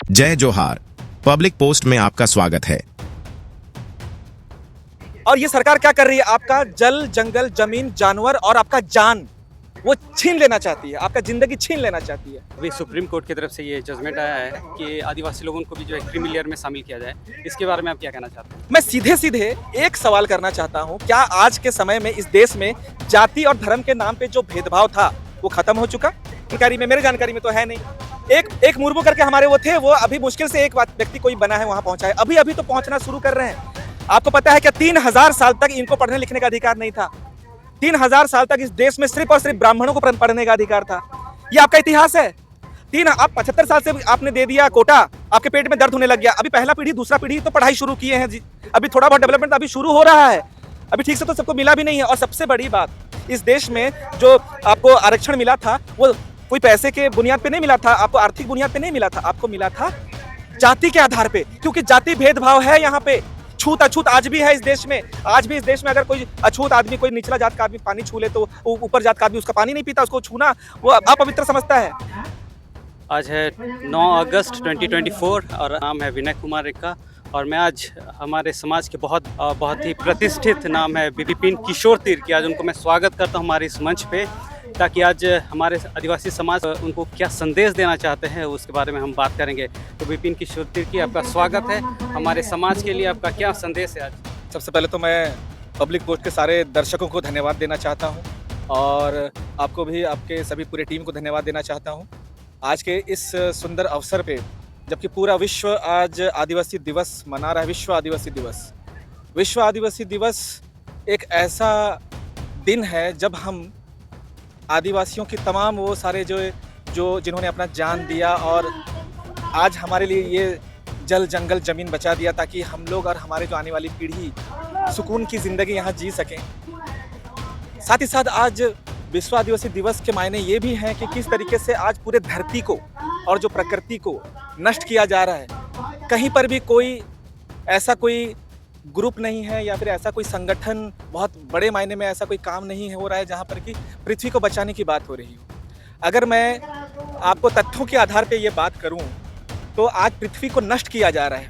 जय जोहार। Public post में आपका स्वागत है। और ये सरकार क्या कर रही है? आपका जल, जंगल, जमीन, जानवर और आपका जान वो छीन लेना चाहती है, आपका जिंदगी छीन लेना चाहती है। अभी सुप्रीम कोर्ट की तरफ से ये जजमेंट आया है कि आदिवासी लोगों को भी जो है क्रीमी लेयर में शामिल किया जाए। इसके बारे में आप क्या कहना चाहते हैं? मैं सीधे सीधे एक सवाल करना चाहता हूँ, क्या आज के समय में इस देश में जाति और धर्म के नाम पे जो भेदभाव था वो खत्म हो चुका? जानकारी में, मेरे जानकारी में तो है नहीं। एक मुर्मू करके हमारे वो थे, वो अभी मुश्किल से एक व्यक्ति कोई बना है वहां पहुंचा है, अभी तो पहुंचना शुरू कर रहे हैं। आपको पता है क्या 3000 साल तक इनको पढ़ने लिखने का अधिकार नहीं था? 3000 साल तक इस देश में सिर्फ और सिर्फ ब्राह्मणों को पढ़ने का अधिकार था। ये आपका इतिहास है। आप 75 साल से आपने दे दिया कोटा, आपके पेट में दर्द होने लग गया। अभी पहला पीढ़ी दूसरा पीढ़ी तो पढ़ाई शुरू किए हैं जी, अभी थोड़ा बहुत डेवलपमेंट अभी शुरू हो रहा है, अभी ठीक से तो सबको मिला भी नहीं है। और सबसे बड़ी बात, इस देश में जो आपको आरक्षण मिला था वो कोई पैसे के बुनियाद पे नहीं मिला था, आपको आर्थिक बुनियाद पे नहीं मिला था, आपको मिला था जाति के आधार पे, क्योंकि जाति भेदभाव है यहाँ पे। छूत अछूत आज भी है इस देश में। आज भी इस देश में अगर कोई अछूत आदमी, कोई निचला जात का आदमी पानी छू ले तो ऊपर जात का आदमी उसका पानी नहीं पीता, उसको छूना वो अपवित्र समझता है। आज है 9 अगस्त 2024 और नाम है विनय कुमार रेखा। और मैं आज हमारे समाज के बहुत ही प्रतिष्ठित नाम है विपिन किशोर तीर की आज उनको मैं स्वागत करता हूँ हमारे इस मंच पे, ताकि आज हमारे आदिवासी समाज उनको क्या संदेश देना चाहते हैं उसके बारे में हम बात करेंगे। तो विपिन किशोर तीर की आपका स्वागत है। हमारे समाज के लिए आपका क्या संदेश है आज? सबसे पहले तो मैं पब्लिक पोस्ट के सारे दर्शकों को धन्यवाद देना चाहता हूँ और आपको भी, आपके सभी पूरे टीम को धन्यवाद देना चाहता हूँ आज के इस सुंदर अवसर पे, जबकि पूरा विश्व आज आदिवासी दिवस मना रहा है। विश्व आदिवासी दिवस एक ऐसा दिन है जब हम आदिवासियों की तमाम वो सारे जो जिन्होंने अपना जान दिया और आज हमारे लिए ये जल, जंगल, जमीन बचा दिया ताकि हम लोग और हमारे जो आने वाली पीढ़ी सुकून की ज़िंदगी यहाँ जी सकें। साथ ही साथ आज विश्व आदिवासी दिवस के मायने ये भी हैं कि किस तरीके से आज पूरे धरती को और जो प्रकृति को नष्ट किया जा रहा है। कहीं पर भी ऐसा कोई ग्रुप नहीं है या फिर ऐसा कोई संगठन बहुत बड़े मायने में ऐसा कोई काम नहीं हो रहा है जहाँ पर कि पृथ्वी को बचाने की बात हो रही हो। अगर मैं आपको तथ्यों के आधार पे ये बात करूँ तो आज पृथ्वी को नष्ट किया जा रहा है।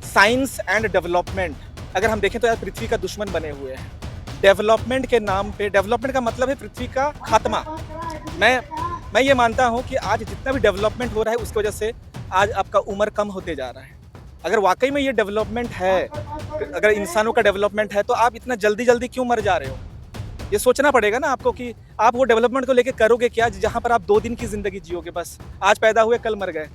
साइंस एंड डेवलपमेंट, अगर हम देखें तो यार पृथ्वी का दुश्मन बने हुए हैं। डेवलपमेंट के नाम पे, डेवलपमेंट का मतलब है पृथ्वी का खात्मा। मैं ये मानता हूँ कि आज जितना भी डेवलपमेंट हो रहा है उसकी वजह से आज आपका उम्र कम होते जा रहा है। अगर वाकई में ये डेवलपमेंट है, अगर इंसानों का डेवलपमेंट है, तो आप इतना जल्दी क्यों मर जा रहे हो? ये सोचना पड़ेगा ना आपको कि आप वो डेवलपमेंट को लेके करोगे क्या जहाँ पर आप 2 दिन की जिंदगी जियोगे, बस आज पैदा हुए कल मर गए।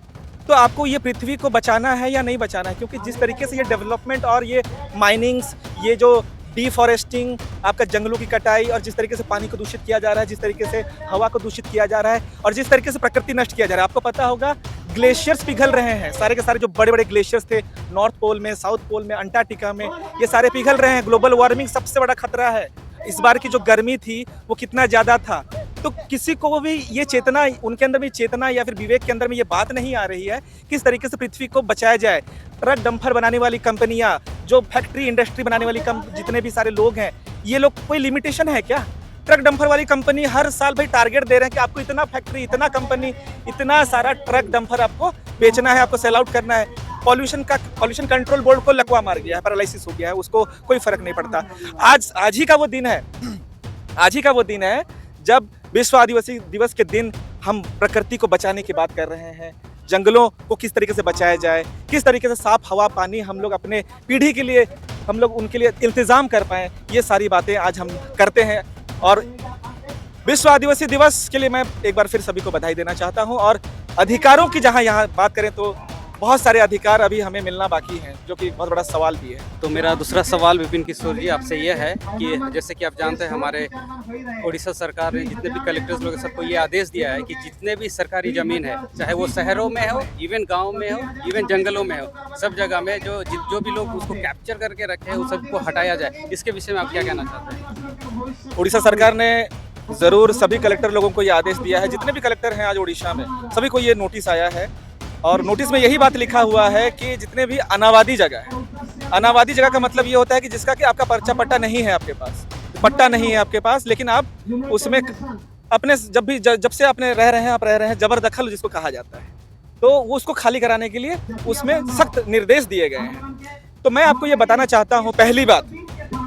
तो आपको ये पृथ्वी को बचाना है या नहीं बचाना है? क्योंकि जिस तरीके से ये डेवलपमेंट और ये माइनिंग्स, ये जो डिफॉरेस्टिंग, आपका जंगलों की कटाई और जिस तरीके से पानी को दूषित किया जा रहा है, जिस तरीके से हवा को दूषित किया जा रहा है और जिस तरीके से प्रकृति नष्ट किया जा रहा है, आपको पता होगा ग्लेशियर्स पिघल रहे हैं। सारे के सारे जो बड़े बड़े ग्लेशियर्स थे नॉर्थ पोल में, साउथ पोल में, अंटार्कटिका में, ये सारे पिघल रहे हैं। ग्लोबल वार्मिंग सबसे बड़ा खतरा है। इस बार की जो गर्मी थी वो कितना ज़्यादा था, तो किसी को भी ये चेतना, उनके अंदर भी चेतना या फिर विवेक के अंदर में ये बात नहीं आ रही है किस तरीके से पृथ्वी को बचाया जाए। ट्रक डंपर बनाने वाली कंपनियां, जो फैक्ट्री इंडस्ट्री बनाने वाली जितने भी सारे लोग हैं, ये लोग कोई लिमिटेशन है क्या? ट्रक डंपर वाली कंपनी हर साल भाई टारगेट दे रहे हैं कि आपको इतना फैक्ट्री, इतना कंपनी, इतना सारा ट्रक डंपर आपको बेचना है, आपको सेल आउट करना है। पॉल्यूशन कंट्रोल बोर्ड को लकवा मार गया है, पैरालिसिस हो गया है, उसको कोई फर्क नहीं पड़ता। आज ही का वो दिन है जब विश्व आदिवासी दिवस के दिन हम प्रकृति को बचाने की बात कर रहे हैं। जंगलों को किस तरीके से बचाया जाए, किस तरीके से साफ हवा पानी हम लोग अपने पीढ़ी के लिए, हम लोग उनके लिए इंतजाम कर पाएँ, ये सारी बातें आज हम करते हैं। और विश्व आदिवासी दिवस के लिए मैं एक बार फिर सभी को बधाई देना चाहता हूं। और अधिकारों की जहां यहाँ बात करें तो बहुत सारे अधिकार अभी हमें मिलना बाकी हैं, जो कि बहुत बड़ा सवाल भी है। तो मेरा दूसरा सवाल विपिन किशोर जी आपसे यह है कि जैसे कि आप जानते हैं हमारे उड़ीसा सरकार ने जितने भी कलेक्टर्स लोग सबको ये आदेश दिया है कि जितने भी सरकारी ज़मीन है, चाहे वो शहरों में हो, इवन गाँव में हो, इवन जंगलों में हो, सब जगह में जो भी लोग उसको कैप्चर करके रखे हैं उस सबको हटाया जाए। इसके विषय में आप क्या कहना चाहते हैं? उड़ीसा सरकार ने ज़रूर सभी कलेक्टर लोगों को ये आदेश दिया है, जितने भी कलेक्टर हैं आज उड़ीसा में, सभी को ये नोटिस आया है और नोटिस में यही बात लिखा हुआ है कि जितने भी अनाबादी जगह है, अनाबादी जगह का मतलब ये होता है कि जिसका कि आपका पर्चा पट्टा नहीं है आपके पास, पट्टा नहीं है आपके पास, लेकिन आप उसमें अपने जब से आपने रह रहे हैं, आप रह रहे हैं, जबरदखल जिसको कहा जाता है, तो वो उसको खाली कराने के लिए उसमें सख्त निर्देश दिए गए हैं। तो मैं आपको ये बताना चाहता हूँ पहली बात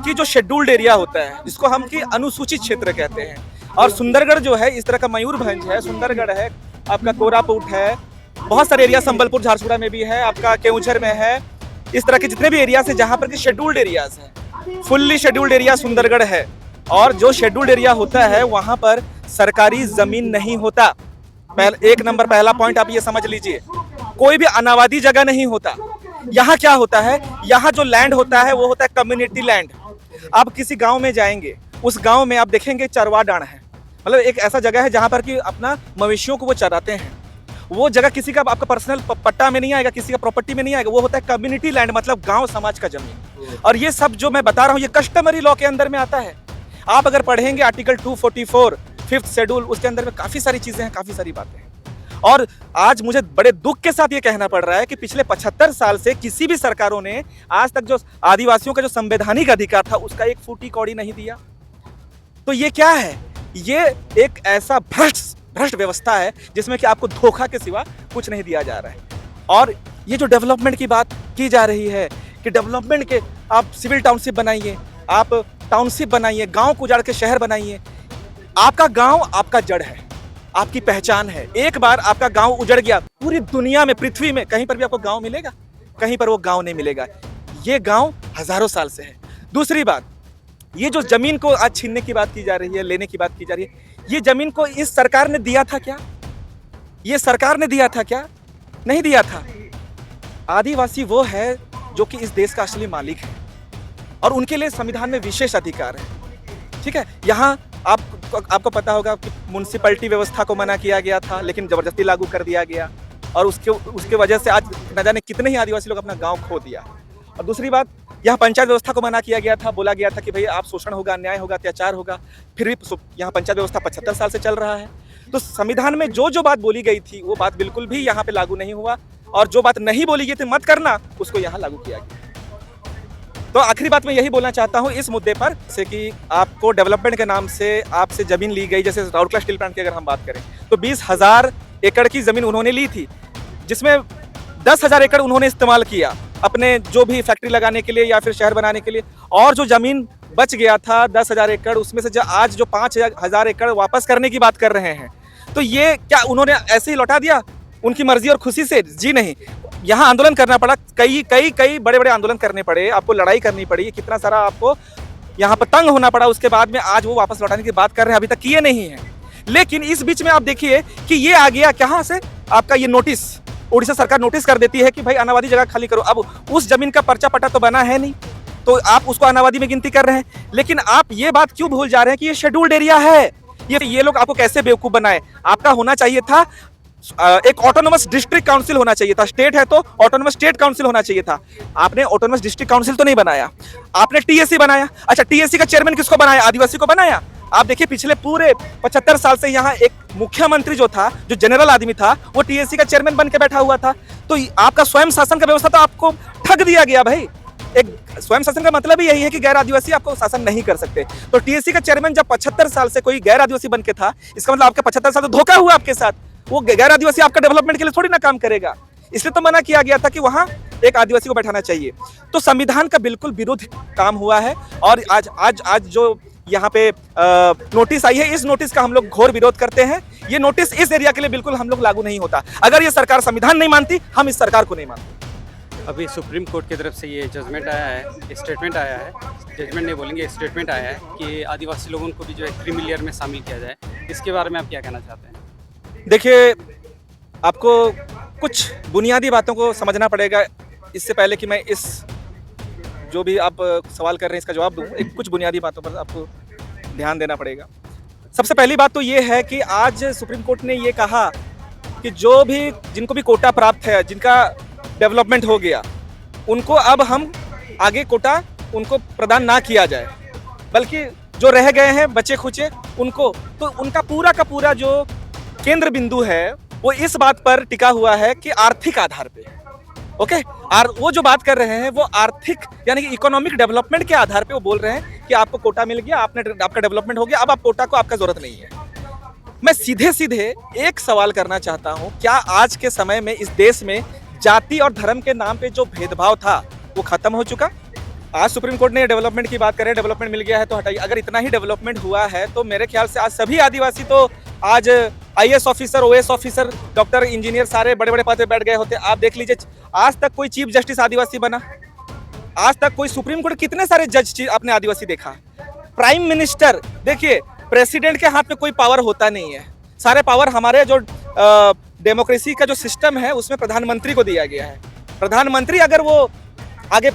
कि जो शेड्यूल्ड एरिया होता है जिसको हम कि अनुसूचित क्षेत्र कहते हैं, और सुंदरगढ़ जो है इस तरह का, मयूरभंज है, सुंदरगढ़ है, आपका कोरापुट है, बहुत सारे एरिया, संबलपुर झारसुगुड़ा में भी है, आपका केउझर में है, इस तरह के जितने भी एरियाज हैं जहाँ पर कि शेड्यूल्ड एरियाज हैं, फुल्ली शेड्यूल्ड एरिया सुंदरगढ़ है। और जो शेड्यूल्ड एरिया होता है वहाँ पर सरकारी जमीन नहीं होता। एक नंबर पहला पॉइंट आप ये समझ लीजिए, कोई भी अनाबादी जगह नहीं होता। यहाँ क्या होता है, यहाँ जो लैंड होता है वो होता है कम्युनिटी लैंड। आप किसी गांव में जाएंगे, उस गांव में आप देखेंगे चरवा डांड है, मतलब एक ऐसा जगह है जहां पर कि अपना मवेशियों को वो चराते हैं। वो जगह किसी का आपका पर्सनल पट्टा में नहीं आएगा, किसी का प्रॉपर्टी में नहीं आएगा, वो होता है कम्युनिटी लैंड, मतलब गांव समाज का जमीन। और ये सब जो मैं बता रहा हूँ ये कस्टमरी लॉ के अंदर में आता है। आप अगर पढ़ेंगे आर्टिकल 244 5th शेड्यूल, उसके अंदर में काफी सारी चीजें हैं, काफी सारी बातें हैं। और आज मुझे बड़े दुख के साथ ये कहना पड़ रहा है कि पिछले 75 साल से किसी भी सरकारों ने आज तक जो आदिवासियों का जो संवैधानिक अधिकार था उसका एक फूटी कौड़ी नहीं दिया। तो ये क्या है, ये एक ऐसा भ्रष्ट व्यवस्था है जिसमें कि आपको धोखा के सिवा कुछ नहीं दिया जा रहा है। और ये जो डेवलपमेंट की बात की जा रही है कि डेवलपमेंट के आप सिविल टाउनशिप बनाइए, आप टाउनशिप बनाइए, गांव को उजाड़ के शहर बनाइए। आपका गांव आपका जड़ है, आपकी पहचान है। एक बार आपका गांव उजड़ गया, पूरी दुनिया में, पृथ्वी में कहीं पर भी आपको गांव मिलेगा? कहीं पर वो गांव नहीं मिलेगा। ये गांव हजारों साल से है। दूसरी बात, ये जो जमीन को आज छीनने की बात की जा रही है, लेने की बात की जा रही है, ये जमीन को इस सरकार ने दिया था क्या? ये सरकार ने दिया था क्या? नहीं दिया था। आदिवासी वो है जो कि इस देश का असली मालिक है और उनके लिए संविधान में विशेष अधिकार है। ठीक है, यहाँ आपको पता होगा कि म्युनिसिपैलिटी व्यवस्था को मना किया गया था, लेकिन जबरदस्ती लागू कर दिया गया और उसके वजह से आज न जाने कितने ही आदिवासी लोग अपना गांव खो दिया। और दूसरी बात, यहाँ पंचायत व्यवस्था को मना किया गया था, बोला गया था कि भाई आप शोषण होगा, अन्याय होगा, अत्याचार होगा। फिर भी यहाँ पंचायत व्यवस्था 75 साल से चल रहा है। तो संविधान में जो जो बात बोली गई थी वो बात बिल्कुल भी यहाँ पे लागू नहीं हुआ, और जो बात नहीं बोली गई थी मत करना, उसको यहाँ लागू किया गया। तो आखिरी बात मैं यही बोलना चाहता हूँ इस मुद्दे पर से कि आपको डेवलपमेंट के नाम से आपसे जमीन ली गई। जैसे राउरकेला स्टील प्लांट की अगर हम बात करें तो 20,000 एकड़ की जमीन उन्होंने ली थी, जिसमें 10,000 एकड़ उन्होंने इस्तेमाल किया अपने जो भी फैक्ट्री लगाने के लिए या फिर शहर बनाने के लिए, और जो जमीन बच गया था 10,000 एकड़, उसमें से आज जो 5,000 एकड़ वापस करने की बात कर रहे हैं, तो ये क्या उन्होंने ऐसे ही लौटा दिया उनकी मर्जी और खुशी से? जी नहीं, यहाँ आंदोलन करना पड़ा, कई बड़े बड़े आंदोलन करने पड़े, आपको लड़ाई करनी पड़ी, कितना सारा आपको यहाँ पर तंग होना पड़ा, उसके बाद में आज वो वापस लौटाने की बात कर रहे हैं, अभी तक किए नहीं है। लेकिन इस बीच में आप देखिए कि ये आ गया कहाँ से, आपका ये नोटिस, उड़ीसा सरकार नोटिस कर देती है कि भाई अनाबादी जगह खाली करो। अब उस जमीन का पर्चा पट्टा तो बना है नहीं, तो आप उसको अनाबादी में गिनती कर रहे हैं। लेकिन आप ये बात क्यों भूल जा रहे हैं कि ये शेड्यूल्ड एरिया है। ये लोग आपको कैसे बेवकूफ बनाए? आपका होना चाहिए था एक ऑटोनोमस डिस्ट्रिक्ट काउंसिल होना चाहिए था। स्टेट है तो ऑटोनोमस स्टेट काउंसिल होना चाहिए था। आपने ऑटोनोमस डिस्ट्रिक्ट काउंसिल तो नहीं बनाया, आपने टीएससी बनाया। अच्छा, टीएससी का चेयरमैन किसको बनाया? आदिवासी को बनाया। आप देखिए पिछले पूरे 75 साल से यहाँ एक मुख्यमंत्री जो था, जो जनरल आदमी था, वो टीएससी का चेयरमैन बन के बैठा हुआ था। तो आपका स्वयं शासन का व्यवस्था तो आपको ठग दिया गया भाई। एक स्वयं शासन का मतलब ही यही है कि गैर आदिवासी आपको शासन नहीं कर सकते। तो टीएससी का चेयरमैन जब 75 साल से कोई गैर आदिवासी बन के था, इसका मतलब आपके 75 साल तो धोखा हुआ आपके साथ। वो गैर आदिवासी आपका डेवलपमेंट के लिए थोड़ी ना काम करेगा, इसलिए तो मना किया गया था कि वहां एक आदिवासी को बैठाना चाहिए। तो संविधान का बिल्कुल विरुद्ध काम हुआ है। और आज जो यहाँ पे नोटिस आई है, इस नोटिस का हम लोग घोर विरोध करते हैं। ये नोटिस इस एरिया के लिए बिल्कुल हम लोग लागू नहीं होता। अगर ये सरकार संविधान नहीं मानती, हम इस सरकार को नहीं मानते। अभी सुप्रीम कोर्ट की तरफ से ये जजमेंट आया है, स्टेटमेंट आया है, जजमेंट नहीं बोलेंगे, स्टेटमेंट आया है कि आदिवासी लोगों को भी जो है क्रीमी लेयर में शामिल किया जाए। इसके बारे में आप क्या कहना चाहते हैं? देखिए, आपको कुछ बुनियादी बातों को समझना पड़ेगा इससे पहले कि मैं इस जो भी आप सवाल कर रहे हैं इसका जवाब दूं। एक कुछ बुनियादी बातों पर आपको ध्यान देना पड़ेगा। सबसे पहली बात तो ये है कि आज सुप्रीम कोर्ट ने ये कहा कि जो भी जिनको भी कोटा प्राप्त है, जिनका डेवलपमेंट हो गया, उनको अब हम आगे कोटा उनको प्रदान ना किया जाए, बल्कि जो रह गए हैं बचे खुचे उनको, तो उनका पूरा का पूरा जो केंद्र बिंदु है वो इस बात पर टिका हुआ है कि आर्थिक आधार पे, ओके। और वो जो बात कर रहे हैं वो आर्थिक यानी कि इकोनॉमिक डेवलपमेंट के आधार पे वो बोल रहे हैं कि आपको कोटा मिल गया, आपका डेवलपमेंट हो गया, अब आप कोटा को आपका जरूरत नहीं है। मैं सीधे सीधे एक सवाल करना चाहता हूं, क्या आज के समय में इस देश में जाति और धर्म के नाम पे जो भेदभाव था वो खत्म हो चुका? आज सुप्रीम कोर्ट ने डेवलपमेंट की बात करें, डेवलपमेंट मिल गया है तो हटाइए। अगर इतना ही डेवलपमेंट हुआ है तो मेरे ख्याल से आज सभी आदिवासी तो आज IAS officer, OAS officer, doctor, engineer सारे बड़े बड़े पद पे बैठ गए होते। आप देख लीजिए, आज तक कोई चीफ जस्टिस आदिवासी बना? आज तक कोई सुप्रीम कोर्ट, कितने सारे जज आपने आदिवासी देखा? प्राइम मिनिस्टर देखिए, प्रेसिडेंट के हाथ में कोई पावर होता नहीं है, सारे पावर हमारे जो डेमोक्रेसी का जो सिस्टम है उसमें प्रधानमंत्री को दिया गया है। प्रधानमंत्री अगर वो आगे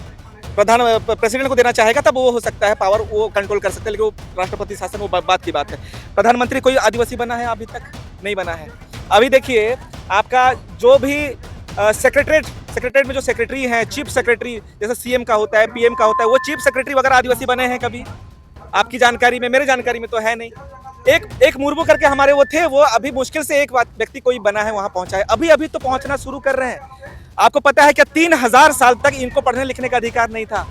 प्रेसिडेंट को देना चाहेगा तब वो हो सकता है, पावर वो कंट्रोल कर सकता है, लेकिन वो राष्ट्रपति शासन वो बात की बात है। प्रधानमंत्री कोई आदिवासी बना है? अभी तक नहीं बना है। अभी देखिए, आपका जो भी सेक्रेटरीट में जो सेक्रेटरी हैं, चीफ सेक्रेटरी, जैसे सीएम का होता है, पीएम का होता है, वो चीफ सेक्रेटरी वगैरह आदिवासी बने हैं कभी? आपकी जानकारी में, मेरे जानकारी में तो है नहीं। एक मुर्मू करके हमारे वो थे, वो अभी मुश्किल से एक व्यक्ति कोई बना है, वहां पहुंचा है। अभी तो पहुंचना शुरू कर रहे हैं। आपको पता है क्या 3000 साल तक इनको पढ़ने लिखने का अधिकार नहीं था?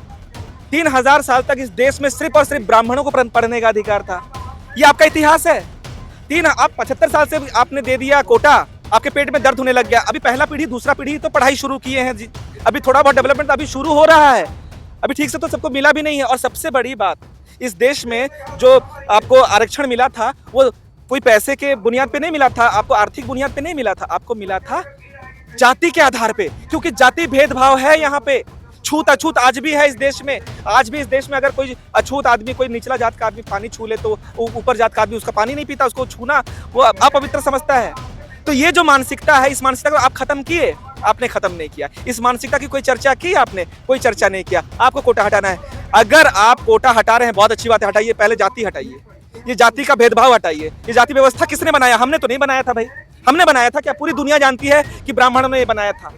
3000 साल तक इस देश में सिर्फ और सिर्फ ब्राह्मणों को पढ़ने का अधिकार था। ये आपका इतिहास है। आप 75 साल से आपने दे दिया कोटा, आपके पेट में दर्द होने लग गया। अभी पहला पीढ़ी, दूसरा पीढ़ी तो पढ़ाई शुरू किए हैं जी। अभी थोड़ा बहुत डेवलपमेंट अभी शुरू हो रहा है, अभी ठीक से तो सबको मिला भी नहीं है। और सबसे बड़ी बात, इस देश में जो आपको आरक्षण मिला था वो कोई पैसे के बुनियाद पे नहीं मिला था, आपको आर्थिक बुनियाद पे नहीं मिला था, आपको मिला था जाति के आधार पे, क्योंकि जाति भेदभाव है यहाँ पे। छूत अछूत आज भी है इस देश में। आज भी इस देश में अगर कोई अछूत आदमी, कोई निचला जात का आदमी पानी छू ले तो ऊपर जात का आदमी उसका पानी नहीं पीता, उसको छूना वो अपवित्र समझता है। तो ये जो मानसिकता है, इस मानसिकता को आप खत्म किए? आपने खत्म नहीं किया। इस मानसिकता की कोई चर्चा की आपने? कोई चर्चा नहीं किया। आपको कोटा हटाना है। अगर आप कोटा हटा रहे हैं, बहुत अच्छी बात है, हटाइए। पहले जाति हटाइए, ये जाति का भेदभाव हटाइए। ये जाति व्यवस्था किसने बनाया? हमने तो नहीं बनाया था भाई। हमने बनाया था क्या? पूरी दुनिया जानती है कि ब्राह्मणों ने ये बनाया था,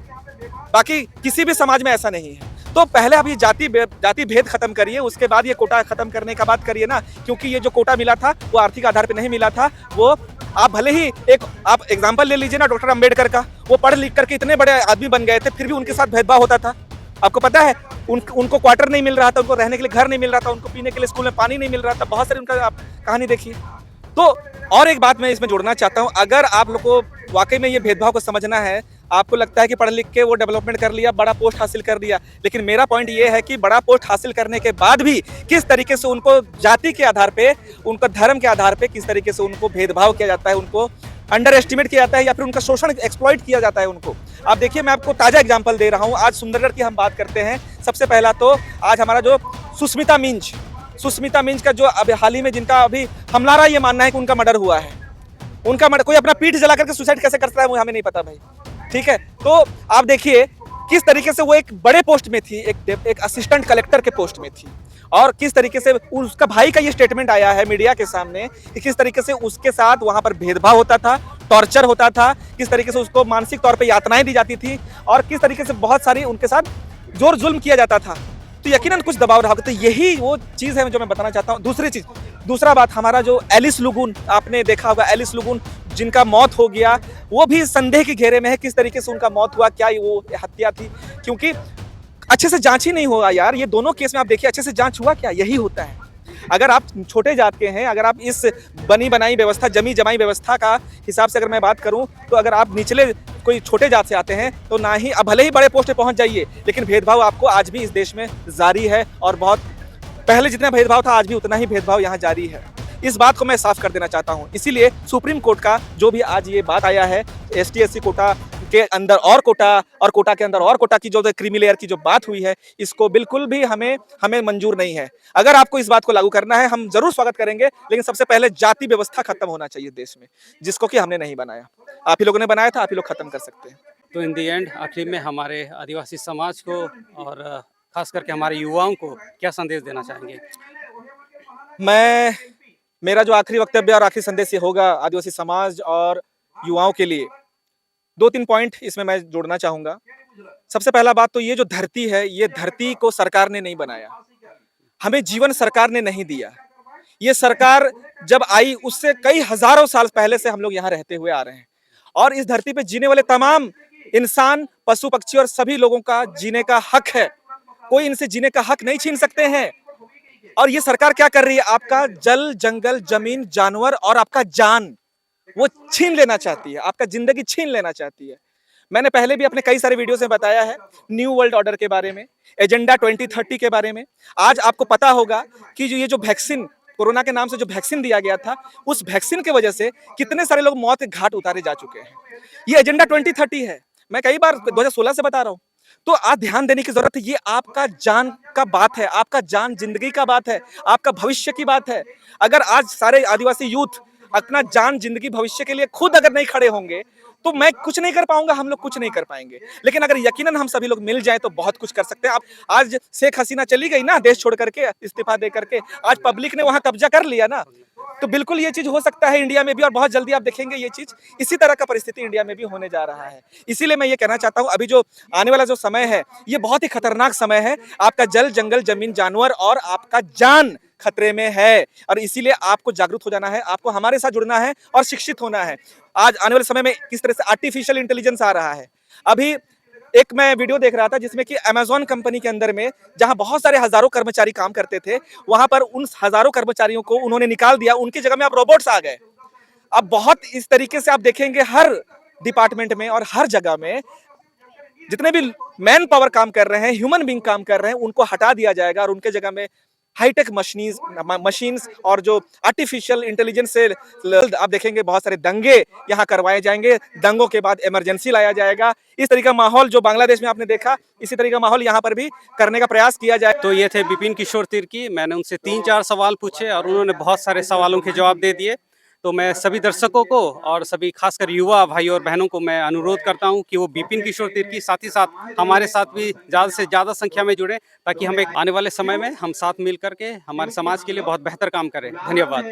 बाकी किसी भी समाज में ऐसा नहीं है। तो पहले आप ये जाति भेद खत्म करिए, उसके बाद ये कोटा खत्म करने का बात करिए ना। क्योंकि ये जो कोटा मिला था वो आर्थिक आधार पे नहीं मिला था। वो आप भले ही आप एग्जाम्पल ले लीजिए ना डॉक्टर अंबेडकर का, वो पढ़ लिख करके इतने बड़े आदमी बन गए थे, फिर भी उनके साथ भेदभाव होता था। आपको पता है, उनको क्वार्टर नहीं मिल रहा था, उनको रहने के लिए घर नहीं मिल रहा था, उनको पीने के लिए स्कूल में पानी नहीं मिल रहा था। बहुत सारी उनका आप कहानी देखिए। तो और एक बात मैं इसमें जोड़ना चाहता हूं, अगर आप लोग को वाकई में ये भेदभाव को समझना है, आपको लगता है कि पढ़ लिख के वो डेवलपमेंट कर लिया, बड़ा पोस्ट हासिल कर लिया, लेकिन मेरा पॉइंट ये है कि बड़ा पोस्ट हासिल करने के बाद भी किस तरीके से उनको जाति के आधार पे, उनको धर्म के आधार पे किस तरीके से उनको भेदभाव किया जाता है, उनको अंडर एस्टिमेट किया जाता है, या फिर उनका शोषण, एक्सप्लॉइट किया जाता है उनको। आप देखिए, मैं आपको ताजा एग्जाम्पल दे रहा हूँ। आज सुंदरगढ़ की हम बात करते हैं। सबसे पहला तो आज हमारा जो सुस्मिता मिंज का जो अभी हाल ही में, जिनका अभी हमारा ये मानना है कि उनका मर्डर हुआ है। उनका मर्डर, कोई अपना पीठ जला करके सुसाइड कैसे करता है वो हमें नहीं पता भाई, ठीक है। तो आप देखिए किस तरीके से वो एक बड़े पोस्ट में थी, एक असिस्टेंट कलेक्टर के पोस्ट में थी, और किस तरीके से उसका भाई का ये स्टेटमेंट आया है मीडिया के सामने कि किस तरीके से उसके साथ वहां पर भेदभाव होता था, टॉर्चर होता था, किस तरीके से उसको मानसिक तौर पे यातनाएं दी जाती थी, और किस तरीके से बहुत सारी उनके साथ जोर जुल्म किया जाता था। तो यकीनन कुछ दबाव रहा होगा। तो यही वो चीज़ है जो मैं बताना चाहता हूँ। दूसरा बात, हमारा जो एलिस लुगुन, आपने देखा होगा एलिस लुगुन जिनका मौत हो गया, वो भी संदेह के घेरे में है। किस तरीके से उनका मौत हुआ, क्या वो हत्या थी? क्योंकि अच्छे से जांच ही नहीं हुआ यार। ये दोनों केस में आप देखिए, अच्छे से जांच हुआ क्या? यही होता है। अगर आप छोटे जात के हैं, अगर आप इस बनी बनाई व्यवस्था, जमी जमाई व्यवस्था का हिसाब से अगर मैं बात करूं, तो अगर आप निचले कोई छोटे जात से आते हैं तो ना ही, अब भले ही बड़े पोस्ट पे पहुंच जाइए, लेकिन भेदभाव आपको आज भी इस देश में जारी है, और बहुत पहले जितना भेदभाव था आज भी उतना ही भेदभाव यहाँ जारी है। इस बात को मैं साफ कर देना चाहता हूँ। इसीलिए सुप्रीम कोर्ट का जो भी आज ये बात आया है, ST/SC कोटा के अंदर और कोटा के अंदर और कोटा की जो क्रीमी लेयर की जो बात हुई है, इसको बिल्कुल भी हमें मंजूर नहीं है। अगर आपको इस बात को लागू करना है, हम जरूर स्वागत करेंगे, लेकिन सबसे पहले जाति व्यवस्था खत्म होना चाहिए देश में, जिसको कि हमने नहीं बनाया। आप ही लोगों ने बनाया था, आप ही लोग खत्म कर सकते हैं। तो इन दी एंड आखिर में हमारे आदिवासी समाज को और खास करके हमारे युवाओं को क्या संदेश देना चाहेंगे? मेरा जो आखिरी वक्तव्य और आखिरी संदेश ये होगा आदिवासी समाज और युवाओं के लिए, 2-3 पॉइंट इसमें मैं जोड़ना चाहूंगा। सबसे पहला बात तो ये जो धरती है, ये धरती को सरकार ने नहीं बनाया, हमें जीवन सरकार ने नहीं दिया। ये सरकार जब आई उससे कई हजारों साल पहले से हम लोग यहाँ रहते हुए आ रहे हैं, और इस धरती पे जीने वाले तमाम इंसान, पशु पक्षी और सभी लोगों का जीने का हक है। कोई इनसे जीने का हक नहीं छीन सकते हैं। और ये सरकार क्या कर रही है? आपका जल, जंगल, जमीन, जानवर और आपका जान, वो छीन लेना चाहती है, आपका जिंदगी छीन लेना चाहती है। मैंने पहले भी अपने कई सारे वीडियोस में बताया है न्यू वर्ल्ड ऑर्डर के बारे में, एजेंडा 2030 के बारे में। आज आपको पता होगा कि ये जो वैक्सीन, कोरोना के नाम से जो वैक्सीन दिया गया था, उस वैक्सीन की वजह से कितने सारे लोग मौत के घाट उतारे जा चुके हैं। ये एजेंडा 2030 है, मैं कई बार 2016 से बता रहा हूं। तो आज ध्यान देने की जरूरत है, ये आपका जान का बात है, आपका जान जिंदगी का बात है, आपका भविष्य की बात है। अगर आज सारे आदिवासी यूथ अपना जान जिंदगी भविष्य के लिए खुद अगर नहीं खड़े होंगे तो मैं कुछ नहीं कर पाऊंगा, हम लोग कुछ नहीं कर पाएंगे। लेकिन अगर यकीनन हम सभी लोग मिल जाए तो बहुत कुछ कर सकते हैं। आप आज शेख हसीना चली गई ना देश छोड़ करके, इस्तीफा दे करके, आज पब्लिक ने वहां कब्जा कर लिया ना, तो बिल्कुल ये चीज हो सकता है इंडिया में भी, और बहुत जल्दी आप देखेंगे ये चीज, इसी तरह का परिस्थिति इंडिया में भी होने जा रहा है। इसीलिए मैं ये कहना चाहता हूं, अभी जो आने वाला जो समय है ये बहुत ही खतरनाक समय है। आपका जल जंगल जमीन जानवर और आपका जान खतरे में है, और इसीलिए आपको जागरूक हो जाना है, आपको हमारे साथ जुड़ना है और शिक्षित होना है। आज आने वाले समय में किस तरह से आर्टिफिशियल इंटेलिजेंस आ रहा है। अभी एक मैं वीडियो देख रहा था जिसमें कि अमेज़न कंपनी के अंदर में जहां बहुत सारे हजारों कर्मचारी काम करते थे, वहां पर उन हजारों कर्मचारियों को उन्होंने निकाल दिया, उनकी जगह में अब रोबोट्स आ गए। अब बहुत इस तरीके से आप देखेंगे हर डिपार्टमेंट में और हर जगह में जितने भी मैन पावर काम कर रहे हैं, ह्यूमन बींग काम कर रहे हैं, उनको हटा दिया जाएगा और उनके जगह में हाईटेक मशीन्स और जो आर्टिफिशियल इंटेलिजेंस से आप देखेंगे बहुत सारे दंगे यहाँ करवाए जाएंगे, दंगों के बाद इमरजेंसी लाया जाएगा। इस तरीका माहौल जो बांग्लादेश में आपने देखा, इसी तरीके का माहौल यहाँ पर भी करने का प्रयास किया जाए। तो ये थे बिपिन किशोर तिर्की। मैंने उनसे 3-4 सवाल पूछे और उन्होंने बहुत सारे सवालों के जवाब दे दिए। तो मैं सभी दर्शकों को और सभी खासकर युवा भाई और बहनों को मैं अनुरोध करता हूं कि वो बिपिन किशोर तिर्की साथ ही साथ हमारे साथ भी ज़्यादा से ज़्यादा संख्या में जुड़े, ताकि हम एक आने वाले समय में हम साथ मिल करके हमारे समाज के लिए बहुत बेहतर काम करें। धन्यवाद।